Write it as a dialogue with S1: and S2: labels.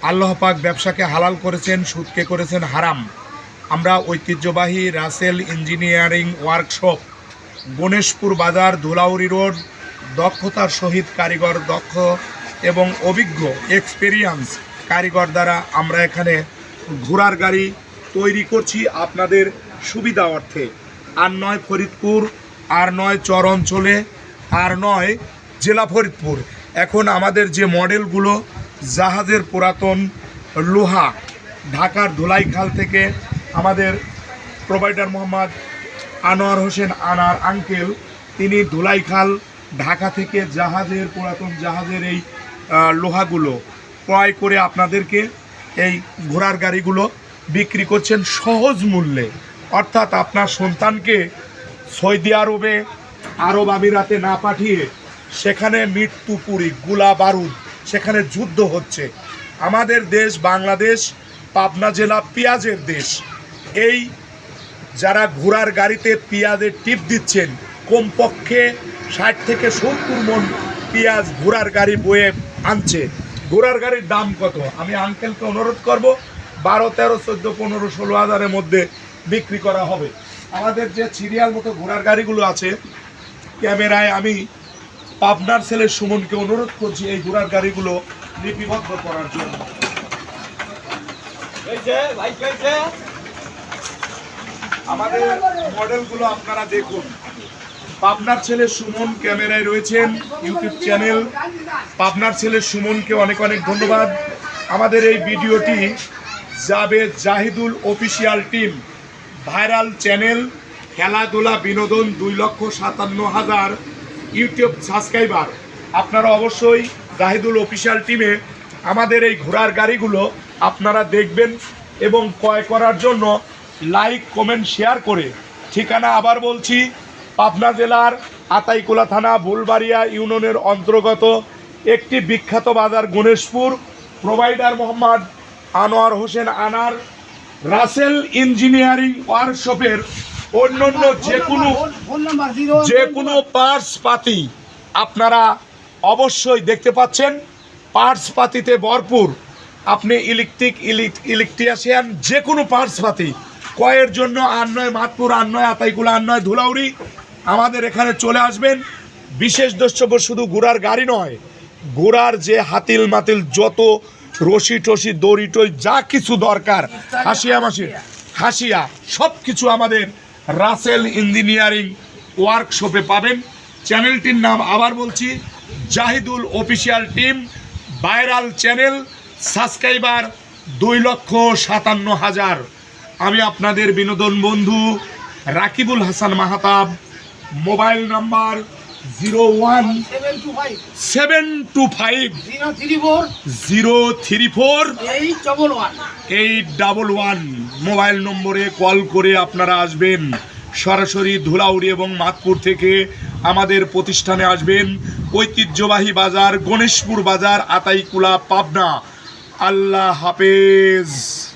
S1: আল্লাহ পাক ব্যবসাকে হালাল করেছেন, সুদকে করেছেন হারাম। আমরা ঐতিহ্যবাহী রাসেল ইঞ্জিনিয়ারিং ওয়ার্কশপ, গণেশপুর বাজার, ধুলাউড়ি রোড, দক্ষতার সহিত কারিগর, দক্ষ এবং অভিজ্ঞ এক্সপেরিয়েন্স কারিগর দ্বারা আমরা এখানে ঘোড়ার গাড়ি তৈরি করছি আপনাদের সুবিধা অর্থে। আর নয় ফরিদপুর, আর নয় চর অঞ্চলে, আর নয় জেলা ফরিদপুর। এখন আমাদের যে মডেলগুলো জাহাজের পুরাতন লোহা, ঢাকার ধুলাইখাল থেকে আমাদের প্রোভাইডার মোহাম্মদ আনোয়ার হোসেন আনার আঙ্কেল, তিনি ধুলাইখাল ঢাকা থেকে জাহাজের পুরাতন জাহাজের এই লোহাগুলো ক্রয় করে আপনাদেরকে এই ঘোড়ার গাড়িগুলো বিক্রি করছেন সহজ মূল্যে। অর্থাৎ আপনার সন্তানকে সৌদি আরবে, আরব আমিরাতে না পাঠিয়ে সেখানে মৃত্যুপুরী গোলা বারুদ, সেখানে যুদ্ধ হচ্ছে। আমাদের দেশ বাংলাদেশ, পাবনা জেলা পেঁয়াজের দেশ। এই যারা ঘোড়ার গাড়িতে পেঁয়াজের টিপ দিচ্ছেন, কমপক্ষে 60 থেকে 70 মণ পেঁয়াজ ঘোড়ার গাড়ি বয়ে আনছে। ঘোড়ার গাড়ির দাম কত? আমি আঙ্কেলকে অনুরোধ করব 12, 13, 14, 15, 16 হাজারের মধ্যে বিক্রি করা হবে। আমাদের যে সিরিয়াল মতো ঘোড়ার গাড়িগুলো আছে, ক্যামেরায় আমি পাবনার ছেলে সুমনকে অনুরোধ করছি এই ঘোড়ার গাড়িগুলো লিপিবদ্ধ করার জন্য। আমাদের মডেলগুলো আপনারা দেখুন। পাবনার ছেলে সুমন ক্যামেরায় রয়েছেন, ইউটিউব চ্যানেল পাবনার ছেলে সুমনকে অনেক অনেক ধন্যবাদ। আমাদের এই ভিডিওটি যাবে Zahidul official team, viral channel, খেলাধুলা বিনোদন, 2,57,000 ইউটিউব সাবস্ক্রাইবার। আপনারা অবশ্যই জাহিদুল অফিসিয়াল টিমে আমাদের এই ঘোড়ার গাড়িগুলো আপনারা দেখবেন এবং ক্রয় করার জন্য লাইক, কমেন্ট, শেয়ার করে। ঠিকানা আবার বলছি, পাবনা জেলার আতাইকুলা থানা, ভুলবাড়িয়া ইউনিয়নের অন্তর্গত একটি বিখ্যাত বাজার গণেশপুর। প্রোভাইডার মোহাম্মদ আনোয়ার হোসেন আনার, রাসেল ইঞ্জিনিয়ারিং ওয়ার্কশপের অন্যান্য যে কোনো পার্টস পাতি আপনারা অবশ্যই দেখতে পাচ্ছেন। পার্টস পাতিতে ভরপুর। আপনি ইলেকট্রিশিয়ান যে কোনো পার্টস পাতি ক্রয়ের জন্য আর নয় মাতপুর, আর নয় আতাইকুলা, আর নয় ধুলাউড়ি, আমাদের এখানে চলে আসবেন। বিশেষ দ্রষ্টব্য শুধু ঘোড়ার গাড়ি নয়, ঘোড়ার যে হাতিল মাতিল যত রশি টসি দড়ি টই যা কিছু দরকার, হাসিয়া সব কিছু আমাদের রাসেল ইঞ্জিনিয়ারিং ওয়ার্কশপে পাবেন। চ্যানেলটির নাম আবার বলছি, Zahidul official team, viral channel, subscriber 2,57,000। আমি আপনাদের বিনোদন বন্ধু Rakibul Hasan Mahatab. Mobile number 01725 034 811 mobile নম্বরে কল করে আপনারা আসবেন। সরাসরি ধুলাউড়ি এবং মাতপুর থেকে আমাদের প্রতিষ্ঠানে আসবেন। ঐতিহ্যবাহী বাজার, গণেশপুর বাজার, আতাইকুলা, পাবনা। আল্লাহ হাফেজ।